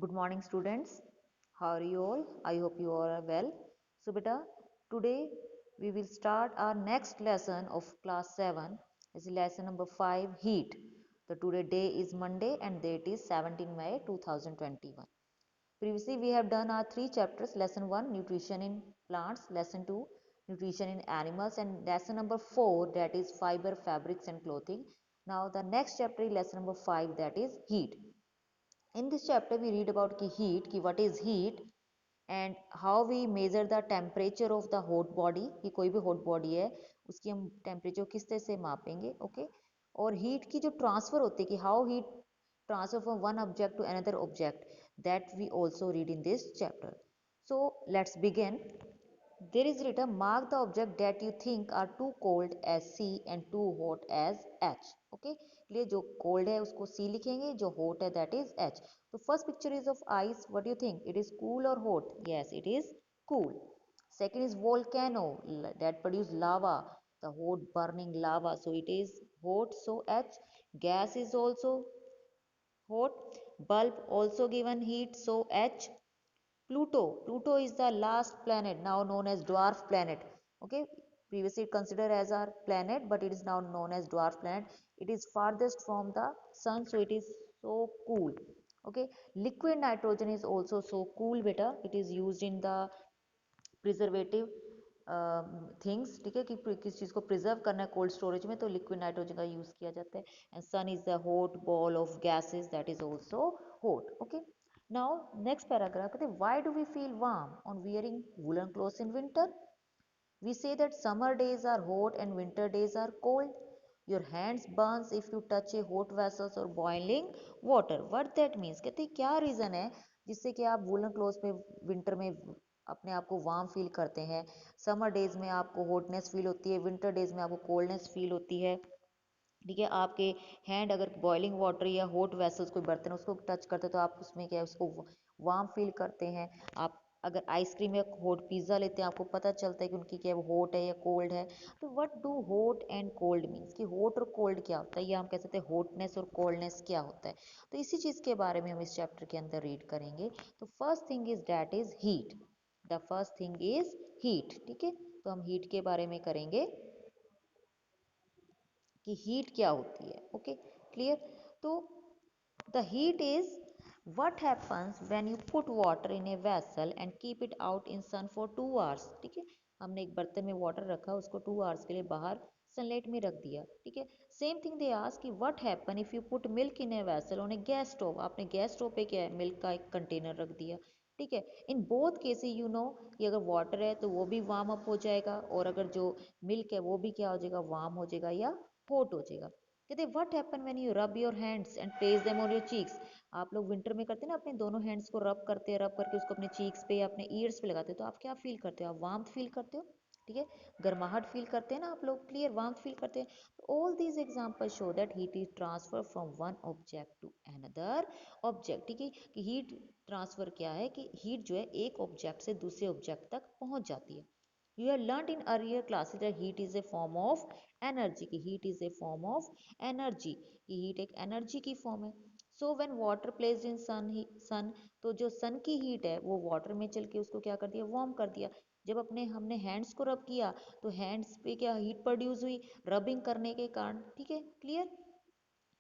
Good morning, students. How are you all? I hope you all are well. So, beta, today we will start our next lesson of class 7. It's lesson number 5, heat. So, today day is Monday and date is 17 May 2021. Previously, we have done our 3 chapters. Lesson 1, nutrition in plants. Lesson 2, nutrition in animals. And lesson number 4, that is fiber, fabrics and clothing. Now, the next chapter is lesson number 5, that is heat. In this chapter we read about ki what is heat and how we measure the temperature of the hot body कि कोई भी hot body है उसकी हम temperature किस तरह से मापेंगे ओके और heat की जो transfer होती है कि how heat transfer from one object to another object that we also read in this chapter. So let's begin. There is written mark the object that you think are too cold as C and too hot as H. Okay, लिए जो cold है उसको C लिखेंगे, जो hot है that is H. So first picture is of ice. What do you think? It is cool or hot? Yes, it is cool. Second is volcano that produce lava, the hot burning lava. So it is hot. So H. Gas is also hot. Bulb also given heat. So H. Pluto is the last planet now known as dwarf planet. Okay, previously considered as our planet, but it is now known as dwarf planet. It is farthest from the sun, so it is so cool. Okay, liquid nitrogen is also so cool, beta. It is used in the preservative things ठीक है कि किस चीज़ को preserve करना है cold storage में तो liquid nitrogen का यूज़ किया जाता है and sun is the hot ball of gases that is also hot okay now next paragraph कहते हैं why do we feel warm on wearing woollen clothes in winter we say that summer days are hot and winter days are cold. Your hands burns if you touch a hot vessels or boiling water. What that means? कहते हैं क्या reason है जिससे कि आप woollen clothes में winter में अपने आप को वार्म फील करते हैं समर डेज में आपको हॉटनेस फील होती है विंटर डेज में आपको कोल्डनेस फील होती है ठीक है आपके हैंड अगर बॉइलिंग वाटर या हॉट वेसल्स कोई बर्तन उसको टच करते तो आप उसमें क्या है उसको वार्म फील करते हैं आप अगर आइसक्रीम या हॉट पिज़्ज़ा लेते हैं आपको पता चलता है कि उनकी क्या हॉट है या कोल्ड है तो what do hot and cold means कि हॉट और कोल्ड क्या होता है या हम कह सकते हैं हॉटनेस और कोल्डनेस क्या होता है तो इसी चीज़ के बारे में हम इस चैप्टर के अंदर रीड करेंगे तो first thing is that is heat the first thing is heat ठीक है तो हम हीट के बारे में करेंगे कि हीट क्या होती है ओके क्लियर तो the heat is what happens when you put water in a vessel and keep it out in sun for 2 hours ठीक है हमने एक बर्तन में वाटर रखा उसको 2 hours के लिए बाहर सनलाइट में रख दिया ठीक है सेम थिंग दे आस्क कि what happen if you put milk in a vessel on a gas stove आपने गैस स्टोव पे क्या है मिल्क का एक कंटेनर रख दिया ठीक है in both cases you know कि अगर वाटर है तो वो भी वार्म अप हो जाएगा और अगर जो मिल्क है वो भी क्या हो जाएगा वार्म हो जाएगा या हॉट हो जाएगा कहते what happen when you rub your hands and place them on your cheeks आप लोग विंटर में करते हैं ना अपने दोनों हैंड्स को रब करते हैं रब करके उसको अपने चीक्स पे या अपने ईयर्स पे लगाते हैं तो आप क्या फील करते हो आप वार्मथ फील करते हो ठीक है गर्माहट फील करते हैं ना आप लोग क्लियर वार्मथ फील करते हैं तो all these example show that heat is transfer from one object to another object ठीक है कि हीट ट्रांसफर क्या है कि हीट जो है एक ऑब्जेक्ट से दूसरे ऑब्जेक्ट तक पहुंच जाती है You have learned in earlier classes that heat is a form of energy कि heat is a form of energy कि heat एक energy की form है so when water placed in sun तो जो sun की heat है वो water में चल के उसको क्या कर दिया warm कर दिया जब अपने हमने hands को rub किया तो hands पे क्या heat produce हुई rubbing करने के कारण ठीक है clear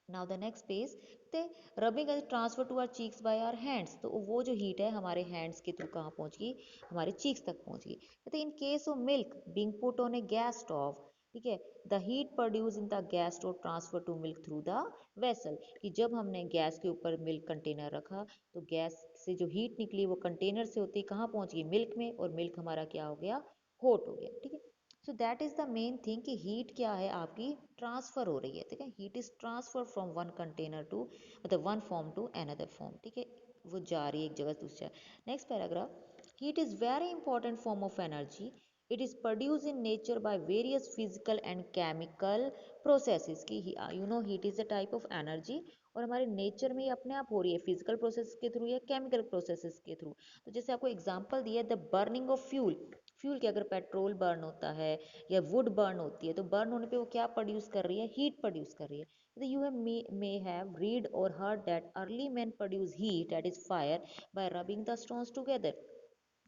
now the next page ते rubbing is transfer to our cheeks by our hands तो वो जो हीट है हमारे हैंड्स के थ्रू कहाँ पहुंच गई हमारे चीक्स तक पहुंच गई कहते in case of milk being put on a gas stove ठीक है the heat produce in the gas stove transfer to milk through the vessel कि जब हमने गैस के ऊपर मिल्क कंटेनर रखा तो गैस से जो हीट निकली वो कंटेनर से होती कहाँ पहुंच गई मिल्क में और मिल्क हमारा क्या हो गया हॉट हो गया ठीक है so that is the main thing कि हीट क्या है आपकी ट्रांसफर हो रही है ठीक है heat is transfer from one container to मतलब one form to another form ठीक है वो जा रही है एक जगह से दूसरी next paragraph heat is very important form of energy it is produce in nature by various physical and chemical processes की you know heat is a type of energy और हमारे नेचर में ये अपने आप हो रही है फिजिकल प्रोसेस के थ्रू या केमिकल प्रोसेसेस के थ्रू तो जैसे आपको एग्जांपल दिया the burning of fuel fuel के अगर पेट्रोल बर्न होता है या वुड बर्न होती है तो बर्न होने पे वो क्या प्रोड्यूस कर रही है, हीट प्रोड्यूस कर रही है. तो you have may have read or heard that early men produce heat, that is fire, by rubbing the stones together.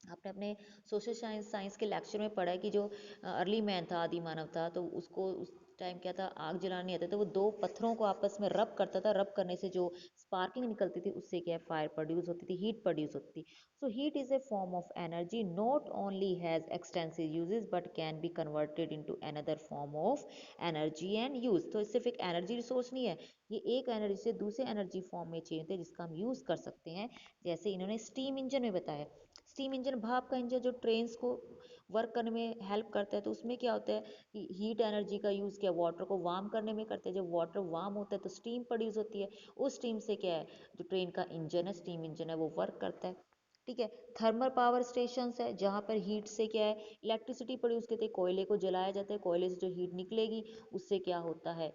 आपने अपने सोशल साइंस साइंस के लेक्चर में पढ़ा है कि जो अर्ली मैन था, आदि मानव था, तो उसको उस टाइम क्या था, आग जलानी नहीं आता, तो वो दो पत्थरों को आपस में रब करता था. रब करने से जो स्पार्किंग निकलती थी उससे क्या फायर प्रोड्यूस होती थी, हीट प्रोड्यूस होती थी. So heat is a form of energy, not only has extensive uses but can be converted into another form of energy and use. तो सिर्फ एक एनर्जी रिसोर्स नहीं है, ये एक एनर्जी से दूसरे एनर्जी फॉर्म में चेंज होते हैं जिसका हम यूज कर सकते हैं. जैसे इन्होंने स्टीम इंजन में बताया, स्टीम इंजन भाप का इंजन जो ट्रेन्स को वर्क करने में हेल्प करता है, तो उसमें क्या होता है कि हीट एनर्जी का यूज़ किया, वाटर को वार्म करने में करते हैं. जब वाटर वार्म होता है तो स्टीम प्रोड्यूस होती है, उस स्टीम से क्या है, जो ट्रेन का इंजन है, स्टीम इंजन है, वो वर्क करता है. ठीक है. थर्मल पावर स्टेशन है जहाँ पर हीट से क्या है, इलेक्ट्रिसिटी प्रोड्यूस करते हैं, कोयले को जलाया जाता है, कोयले से जो हीट निकलेगी उससे क्या होता है,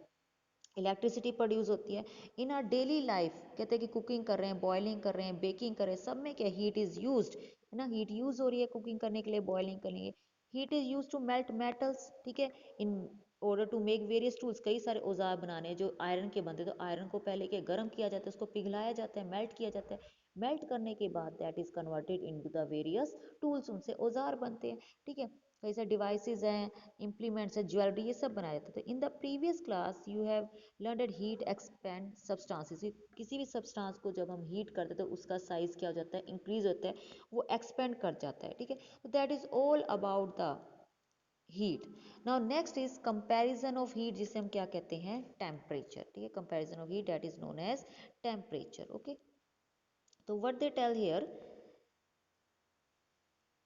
इलेक्ट्रिसिटी प्रोड्यूस होती है. इन आर डेली लाइफ कहते हैं कि कुकिंग कर रहे हैं, बॉइलिंग कर रहे हैं, बेकिंग कर रहे हैं, सब में क्या हीट इज़ यूज्ड है ना. हीट यूज़ हो रही है कुकिंग करने के लिए, बॉइलिंग करने के लिए. Heat is use to melt metals. ठीक है. In order to make various tools, कई सारे औजार बनाने हैं जो आयरन के बनते हैं, तो आयरन को पहले क्या गर्म किया जाता है, उसको पिघलाया जाता है, मेल्ट किया जाता है. मेल्ट करने के बाद that is converted into the various tools, उनसे औजार बनते हैं. ठीक है. कई सारे डिवाइसेज हैं, इम्प्लीमेंट्स है, ज्वेलरी, ये सब बनाया जाता है. In the previous class you have learned heat expand substances. किसी भी सब्सटेंस को जब हम हीट करते हैं तो उसका साइज क्या हो जाता है, इंक्रीज होता है, वो एक्सपेंड कर जाता है. ठीक है. तो that is all about the heat. Now next is comparison of heat, जिसे हम क्या कहते हैं, टेम्परेचर. ठीक है. Comparison of heat that is known as temperature. Okay. तो what they tell here,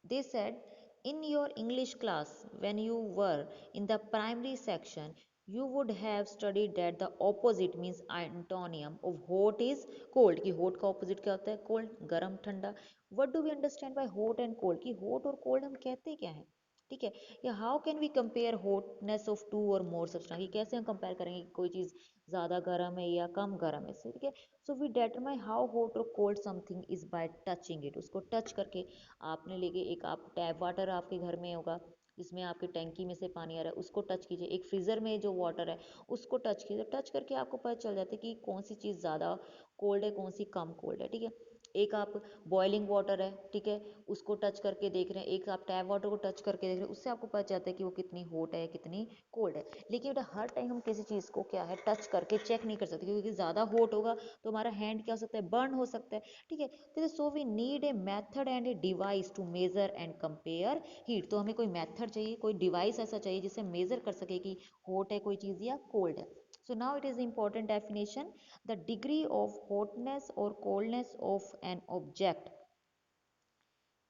they said in your English class when you were in the primary section you would have studied that the opposite means antonym of hot is cold. कि hot का opposite क्या होता है, cold, गर्म ठंडा. what do we understand by hot and cold, कि hot और cold हम कहते क्या हैं. ठीक है. या how can we compare hotness of two or more substance, कि कैसे हम कंपेयर करेंगे कि कोई चीज़ ज़्यादा गर्म है या कम गर्म है. ठीक है. So we determine how hot और cold something is by touching it. उसको टच करके आपने लेके, एक आप टैप वाटर आपके घर में होगा जिसमें आपके टैंकी में से पानी आ रहा है, उसको टच कीजिए. एक फ्रीज़र में जो वाटर है उसको टच कीजिए. टच करके आपको पता चल जाता है कि कौन सी चीज़ ज़्यादा कोल्ड है, कौन सी कम कोल्ड है. ठीक है. एक आप बॉइलिंग वाटर है, ठीक है, उसको टच करके देख रहे हैं, एक आप टैप वाटर को टच करके देख रहे हैं, उससे आपको पता चलता है कि वो कितनी हॉट है, कितनी कोल्ड है. लेकिन बेटा हर टाइम हम किसी चीज़ को क्या है टच करके चेक नहीं कर सकते, क्योंकि ज़्यादा हॉट होगा तो हमारा हैंड क्या हो सकता है, बर्न हो सकता है. ठीक है. तो so we need a method and a device to measure and compare heat. तो हमें कोई मेथड चाहिए, कोई डिवाइस ऐसा चाहिए जिससे मेजर कर सके कि हॉट है कोई चीज़ या कोल्ड है. So now it is important definition, the degree of hotness or coldness of an object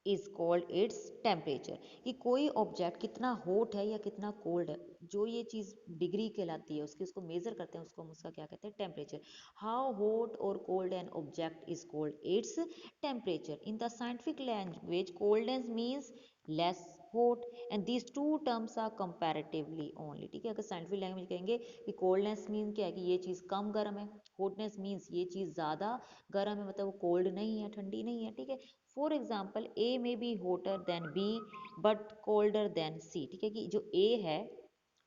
is called its temperature. कि कोई ऑब्जेक्ट कितना हॉट है या कितना कोल्ड है, जो ये चीज़ डिग्री कहलाती है उसकी, उसको मेजर करते हैं, उसको हम उसका क्या कहते हैं, टेम्परेचर. हाउ हॉट और cold an object is called its temperature. In the scientific language coldness means less hot and these two terms are comparatively only. ठीक है. अगर साइंटिफिक लैंग्वेज कहेंगे कि कोल्डनेस मीन क्या है, कि ये चीज़ कम गर्म है, हॉटनेस मीन्स ये चीज़ ज़्यादा गर्म है, मतलब वो कोल्ड नहीं है, ठंडी नहीं है. ठीक है. फॉर एग्जाम्पल ए में B hotter than B but colder than C. ठीक है. कि जो ए है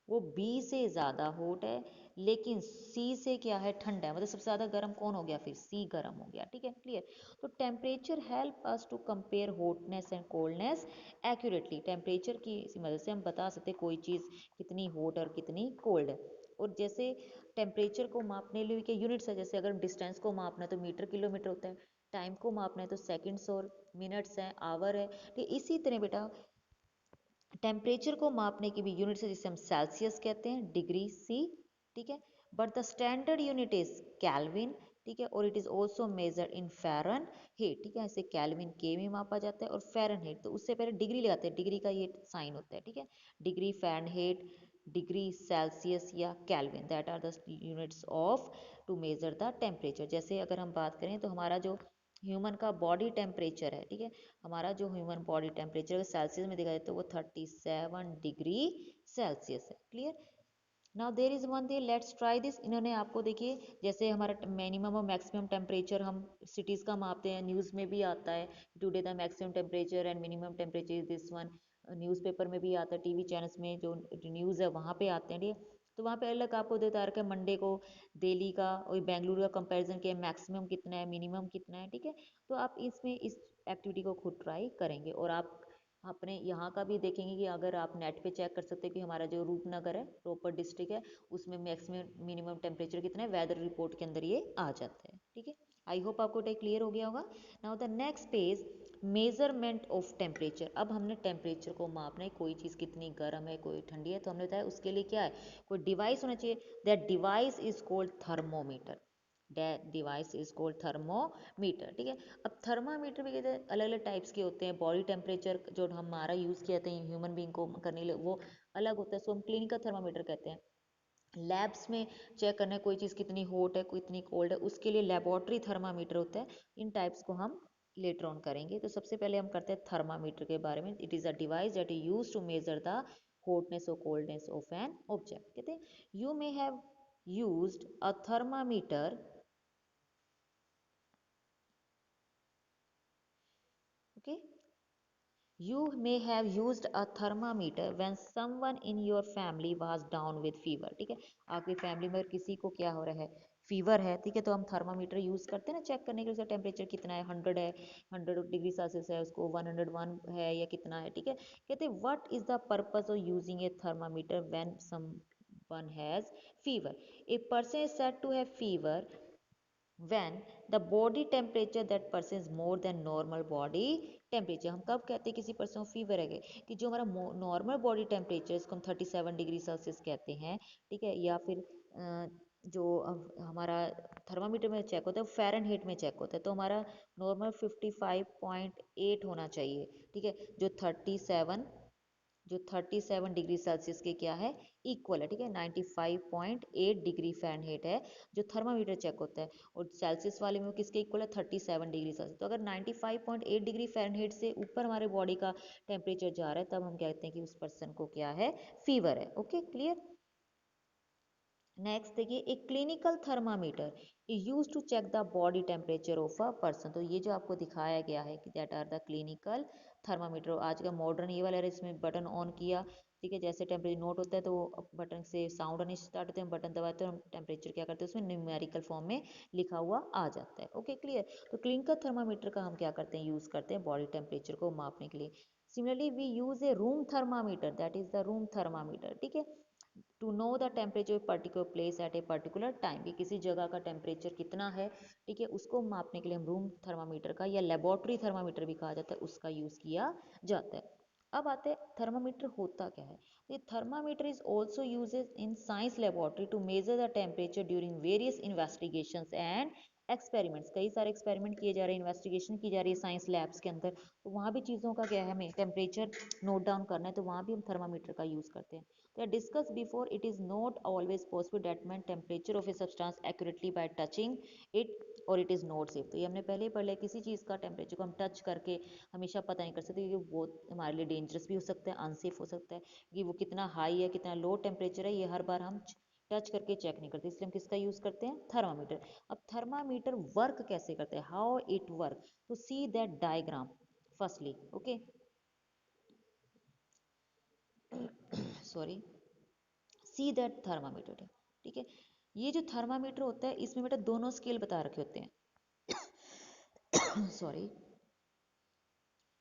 वो बी से ज़्यादा हॉट है लेकिन सी से क्या है, ठंडा है, मतलब सबसे ज़्यादा गर्म कौन हो गया, फिर सी गर्म हो गया. ठीक है. क्लियर. तो temperature help us to compare hotness and coldness accurately. Temperature की मदद से हम बता सकते कोई चीज़ कितनी हॉट और कितनी कोल्ड है. और जैसे टेम्परेचर को मापने लिए के यूनिट्स है, जैसे अगर डिस्टेंस को मापना है तो मीटर किलोमीटर होता है, टाइम को मापना है तो सेकंड्स और मिनट्स हैं, आवर है. तो इसी तरह बेटा टेम्परेचर को मापने की भी यूनिट्स है जिसे हम सेल्सियस कहते हैं, डिग्री सी. ठीक है. But the standard unit is Kelvin. ठीक है. और it is also measure in Fahrenheit. ठीक है. इसे केल्विन के में मापा जाता है और फ़ारेनहाइट, तो उससे पहले डिग्री लगाते हैं, डिग्री का ये साइन होता है. ठीक है. डिग्री फ़ारेनहाइट, डिग्री सेल्सियस या Kelvin, that are the units of to measure the temperature. जैसे अगर हम बात करें तो हमारा जो ह्यूमन का बॉडी टेम्परेचर है, ठीक है, हमारा जो ह्यूमन बॉडी टेम्परेचर सेल्सियस में देखा जाए तो वो 37 डिग्री सेल्सियस है. Clear. Now there is one day let's try this. इन्होंने आपको देखिए जैसे हमारा मिनिमम और मैक्सिमम टेम्परेचर हम सिटीज़ का मापते हैं, न्यूज़ में भी आता है today the maximum temperature and minimum temperature is this one. Newspaper में भी आता है, टीवी चैनल्स में जो न्यूज़ है वहाँ पे आते हैं, ठीक है। तो वहाँ पे अलग आपको बता रखा है मंडे को दिल्ली का और बेंगलुरु का कंपैरिजन किया, मैक्सिमम कितना है, मिनिमम कितना है, ठीक है। तो आप इसमें इस एक्टिविटी को खुद ट्राई करेंगे और आप अपने यहाँ का भी देखेंगे कि अगर आप नेट पे चेक कर सकते हैं कि हमारा जो रूपनगर है, रोपड़ डिस्ट्रिक्ट है, उसमें मैक्सिमम मिनिमम टेम्परेचर कितना है, वेदर रिपोर्ट के अंदर ये आ जाता है, ठीक है। आई होप आपको टेक क्लियर हो गया होगा। Now the next page, measurement of temperature. अब हमने टेम्परेचर को मापना है, कोई चीज़ कितनी गर्म है कोई ठंडी है, तो हमने बताया उसके लिए क्या है, कोई डिवाइस होना चाहिए। That device is called thermometer. That device is called thermometer, ठीक है। अब थर्मामीटर भी कहते हैं अलग अलग टाइप्स के होते हैं। बॉडी टेम्परेचर जो हमारा यूज़ किया जाता है ह्यूमन बींग को करने के लिए वो अलग होता है, सो हम क्लिनिकल थर्मामीटर कहते हैं। लैब्स में चेक करना है कोई चीज़ कितनी हॉट है कितनी कोल्ड है, उसके लिए लेबोरेटरी थर्मामीटर होता है। इन टाइप्स को हम लेटर ऑन करेंगे। तो सबसे पहले हम करते हैं थर्मामीटर के बारे में। It is a device that is use to measure the hotness और कोल्डनेस ऑफ एन ऑब्जेक्ट। कहते हैं you may have used a thermometer, okay, you may have used a thermometer when someone in your family was down with fever, ठीक है। आपकी family में किसी को क्या हो रहा है, फीवर है, ठीक है, तो हम थर्मामीटर यूज़ करते हैं ना चेक करने के लिए उसका टेम्परेचर कितना है, 100 है, 100 डिग्री सेल्सियस है, उसको 101 है या कितना है, ठीक है। कहते हैं what is the purpose of using a thermometer when someone has fever. A person is said to have fever when the body temperature that person is more than normal body temperature। हम कब कहते हैं किसी person को fever है कि जो हमारा नॉर्मल बॉडी टेम्परेचर इसको हम 37 डिग्री सेल्सियस कहते हैं, ठीक है। या फिर जो हमारा थर्मामीटर में चेक होता है वो फ़ारेनहीट में चेक होता है, तो हमारा नॉर्मल 55.8 होना चाहिए, ठीक है। जो 37 डिग्री सेल्सियस के क्या है, इक्वल है, ठीक है। 95.8 डिग्री फ़ारेनहीट है जो थर्मामीटर चेक होता है, और सेल्सियस वाले में वो किसके इक्वल है, 37 डिग्री सेल्सियस। तो अगर 95.8 डिग्री फ़ारेनहीट से ऊपर हमारे बॉडी का टेम्परेचर जा रहा है तब हम कहते हैं कि उस पर्सन को क्या है, फीवर है। Okay, clear. नेक्स्ट देखिए, एक clinical thermometer use to check the body temperature of a person. तो ये जो आपको दिखाया गया है कि that are the clinical thermometer. आज का मॉडर्न ये वाला है, इसमें बटन ऑन किया, ठीक है, जैसे टेम्परेचर नोट होता है तो बटन से साउंड आने स्टार्ट होते हैं, बटन दबाते हैं, हम टेम्परेचर क्या करते हैं उसमें न्यूमेरिकल फॉर्म में लिखा हुआ आ जाता है। Okay, clear. तो क्लिनिकल थर्मामीटर का हम क्या करते हैं, यूज़ करते हैं बॉडी टेम्परेचर को मापने के लिए। Similarly we use a room thermometer, that is the room thermometer, ठीक है, to know the temperature particular place at a particular time, कि किसी जगह का टेम्परेचर कितना है, ठीक है, उसको मापने के लिए हम रूम थर्मामीटर का या लेबोरेटरी थर्मामीटर भी कहा जाता है उसका यूज़ किया जाता है। अब आते हैं थर्मामीटर होता क्या है। ये thermometer is also uses in science laboratory to measure the temperature during various investigations and experiments. कई सारे एक्सपेरिमेंट किए जा रहे हैं, इन्वेस्टिगेशन की जा रही है साइंस लैब्स के अंदर, तो वहाँ भी चीज़ों का क्या है, हमें टेम्परेचर नोट डाउन करना है, तो वहाँ भी हम थर्मामीटर का यूज़ करते हैं। तो discuss before, it is not always possible determine temperature of a substance accurately bye touching it और इट इज़ नॉट सेफ। तो ये हमने पहले ही पढ़ लिया, किसी चीज़ का टेम्परेचर को हम टच करके हमेशा पता नहीं कर सकते, क्योंकि वो हमारे लिए डेंजरस भी हो सकता है, अनसेफ हो सकता है, कि वो कितना हाई है कितना लो टेम्परेचर है ये हर बार हम टच करके चेक नहीं करते, इसलिए हम किसका यूज़ करते हैं, थर्मामीटर। अब थर्मामीटर वर्क कैसे करते हैं, हाउ इट वर्क, तो see that diagram firstly, okay, sorry, see that thermometer, ठीक है। ये जो थर्मामीटर होता है इसमें बेटा दोनों स्केल बता रखे होते हैं सॉरी,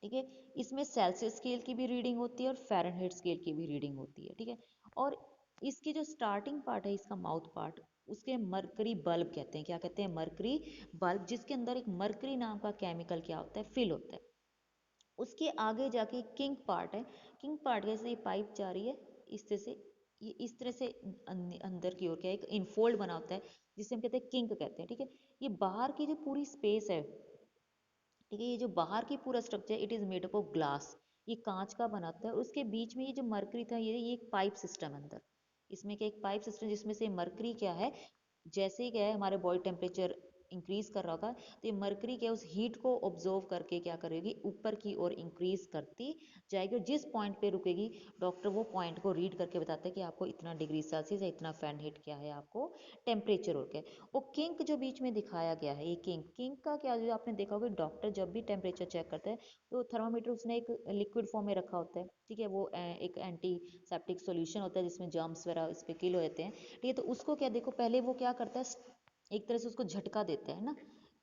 ठीक है। इसमें सेल्सियस स्केल की भी रीडिंग होती है और फ़ारेनहीट स्केल की भी रीडिंग होती है, ठीक है। और इसकी जो स्टार्टिंग पार्ट है, इसका माउथ पार्ट, उसके मरकरी बल्ब कहते हैं, क्या कहते हैं, मरकरी बल्ब, जिसके अंदर एक मरकरी नाम का केमिकल क्या होता है, फिल होता है। उसके आगे जाके किंग पार्ट है, किंग पार्ट जैसे ये पाइप जा रही है इस तरह से, ये इस तरह से अंदर की ओर क्या एक इनफोल्ड बना होता है, जिसे हम कहते हैं किंग कहते हैं, ठीक है। ये बाहर की जो पूरी स्पेस है, ठीक है, ये जो बाहर की पूरा structure, it is made up of glass, ये कांच का बनाता है, और उसके बीच में ये जो मरकरी था ये एक पाइप सिस्टम अंदर, इसमें क्या एक पाइप सिस्टम, जिसमें से मरकरी क्या है, जैसे ही क्या है हमारे बॉडी टेम्परेचर इंक्रीज कर रहा होगा, तो ये मरकरी क्या उस हीट को ऑब्जर्व करके क्या करेगी, ऊपर की ओर इंक्रीज करती जाएगी, और जिस पॉइंट पे रुकेगी डॉक्टर वो पॉइंट को रीड करके बताते हैं कि आपको इतना डिग्री सेल्सियस या इतना फ़ारेनहीट क्या है आपको टेम्परेचर हो गया। वो किंक जो बीच में दिखाया गया है, ये किंक का क्या, जो आपने देखा होगा डॉक्टर जब भी टेम्परेचर चेक करते हैं तो थर्मामीटर उसने एक लिक्विड फॉर्म में रखा होता है, ठीक है, वो एक एंटीसेप्टिक सॉल्यूशन होता है जिसमें जर्म्स वगैरह इस पर किल हो जाते हैं, ठीक है। तो उसको क्या देखो, पहले वो क्या करता है, एक तरह से उसको झटका देता है ना।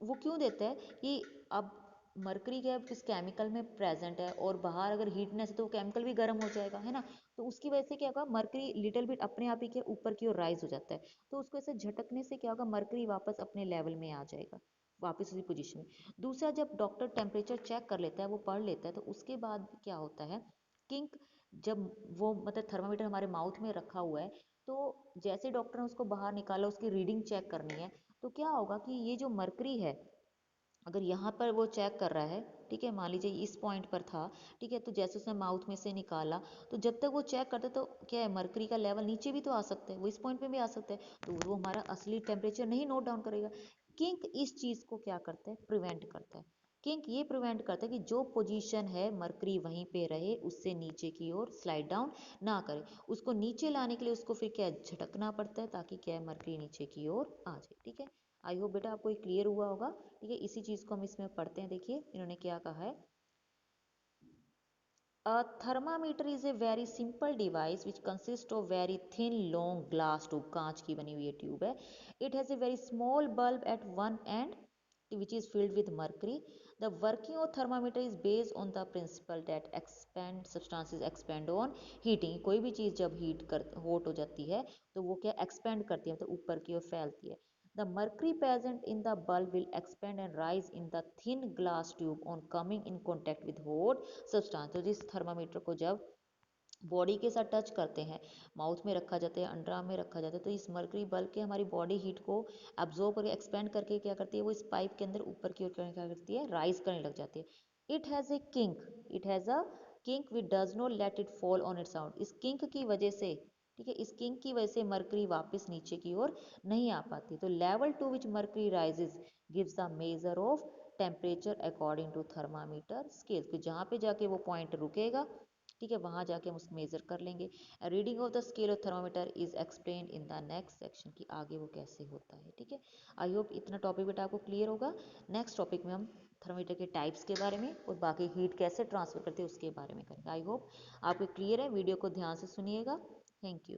वो क्यों देता है कि अब मरकरी क्या किस केमिकल में प्रेजेंट है और बाहर अगर हीटनेस है तो वो केमिकल भी गर्म हो जाएगा, है ना। तो उसकी वजह से क्या होगा, मरकरी लिटिल बिट अपने आप ही के ऊपर की ओर राइज हो जाता है। तो उसको ऐसे झटकने से क्या होगा, मरकरी वापस अपने लेवल में आ जाएगा, वापस उसी पोजीशन में। दूसरा, जब डॉक्टर टेम्परेचर चेक कर लेता है, वो पढ़ लेता है, तो उसके बाद क्या होता है, किंक जब वो मतलब थर्मामीटर हमारे माउथ में रखा हुआ है, तो जैसे डॉक्टर ने उसको बाहर निकाला, उसकी रीडिंग चेक करनी है, तो क्या होगा कि ये जो मरकरी है, अगर यहाँ पर वो चेक कर रहा है, ठीक है, मान लीजिए इस पॉइंट पर था, ठीक है, तो जैसे उसने माउथ में से निकाला, तो जब तक वो चेक करता है तो क्या है, मरकरी का लेवल नीचे भी तो आ सकता है, वो इस पॉइंट पे भी आ सकता है, तो वो हमारा असली टेम्परेचर नहीं नोट डाउन करेगा। किंक इस चीज़ को क्या करता है, प्रिवेंट करता है। किंक ये प्रिवेंट करता है कि जो पोजीशन है मरकरी वहीं पे रहे, उससे नीचे की ओर स्लाइड डाउन ना करे। उसको नीचे लाने के लिए उसको फिर क्या झटकना पड़ता है, ताकि क्या है, मरकरी नीचे की ओर आ जाए, ठीक है। आई होप बेटा आपको क्लियर हुआ होगा, ठीक है। इसी चीज़ को हम इसमें पढ़ते हैं, देखिए इन्होंने क्या कहा है। A thermometer is a very simple device which consists of very thin long glass tube, कांच की बनी हुई ये ट्यूब है। It has a very small bulb at one end which is filled with mercury. The working of thermometer is based on the principle that expand substances expand on heating. कोई भी चीज़ जब hot हो जाती है तो वो क्या expand करती है, तो ऊपर की ओर फैलती है। The mercury present in the bulb will expand and rise in the thin glass tube on coming in contact with hot substance. तो जिस थर्मामीटर को जब बॉडी के साथ टच करते हैं, माउथ में रखा जाता है, अंडर आर्म में रखा जाता है, तो इस मरकरी बल्ब के हमारी बॉडी हीट को एब्जॉर्ब करके एक्सपेंड करके क्या करती है, वो इस पाइप के अंदर ऊपर की ओर क्या करती है, राइज करने लग जाती है। It has a kink, it has a kink which does not let it fall on it's out. इस किंक की वजह से, ठीक है, इस किंक की वजह से मरकरी वापस नीचे की ओर नहीं आ पाती। तो level to which mercury rises gives the measure of temperature according to thermometer scale. तो जहाँ पे जाके वो पॉइंट रुकेगा, ठीक है, वहाँ जाके हम उसको मेजर कर लेंगे। Reading of the scale of thermometer is explain in the next section, की आगे वो कैसे होता है, ठीक है। आई होप इतना टॉपिक बेटा आपको क्लियर होगा। नेक्स्ट टॉपिक में हम थर्मामीटर के टाइप्स के बारे में और बाकी हीट कैसे ट्रांसफर करते हैं उसके बारे में करेंगे। आई होप आपको क्लियर है, वीडियो को ध्यान से सुनिएगा। Thank you.